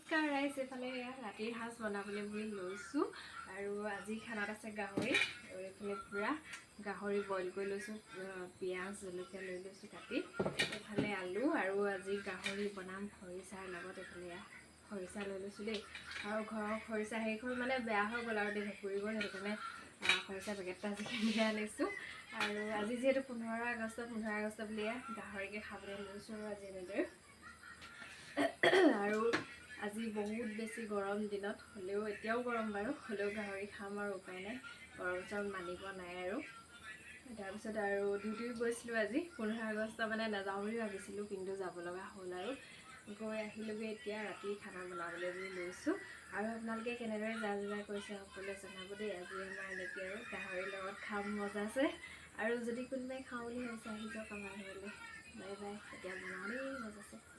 নমস্কাৰ ৰাইজ, এইফালে ৰাতিৰ সাজ বনাবলৈ বুলি লৈছোঁ আৰু আজি খানাত আছে গাহৰি আৰু এইফালে পূৰা গাহৰি বইল কৰি লৈছোঁ, পিঁয়াজ জলকীয়া লৈ লৈছোঁ কাটি, এইফালে আলু আৰু আজি গাহৰি বনাম খৰিচাৰ লগত। এইফালে খৰিচা লৈ লৈছোঁ দেই, আৰু ঘৰৰ খৰিচা সেইখন মানে বেয়া হৈ গ'ল আৰু ভেঁকুৰি গ'ল, সেইটো কাৰণে খৰিচা পেকেটটা আজি কিনি আনিছোঁ। আৰু আজি যিহেতু 15 আগষ্ট বুলি গাহৰিকে খাবলৈ লৈছোঁ আৰু আজি এনেদৰে। আৰু আজি বহুত বেছি গৰম দিনত, হ'লেও এতিয়াও গৰম বাৰু, হ'লেও গাহৰি খাম আৰু উপায় নাই, গৰম চৰম মানিব নাই আৰু। তাৰপিছত আৰু ডিউটিও গৈছিলোঁ আজি 15 আগষ্ট মানে নাযাওঁ বুলি ভাবিছিলোঁ, কিন্তু যাব লগা হ'ল আৰু গৈ আহিলোগৈ। এতিয়া ৰাতি খানা বনাবলৈ বুলি লৈছোঁ আৰু আপোনালোকে কেনেদৰে যা যোগাৰ কৰিছে সকলোৱে জনাব দেই। আজি আমাৰ এনেকৈ আৰু গাহৰিৰ লগত খাম, মজা আছে। আৰু যদি কোনোবাই খাওঁ বুলি ভাবিছে আহি যাওক আমাৰ ঘৰলৈ। বাই বাই, এতিয়া বনাওঁ দেই, মজা আছে।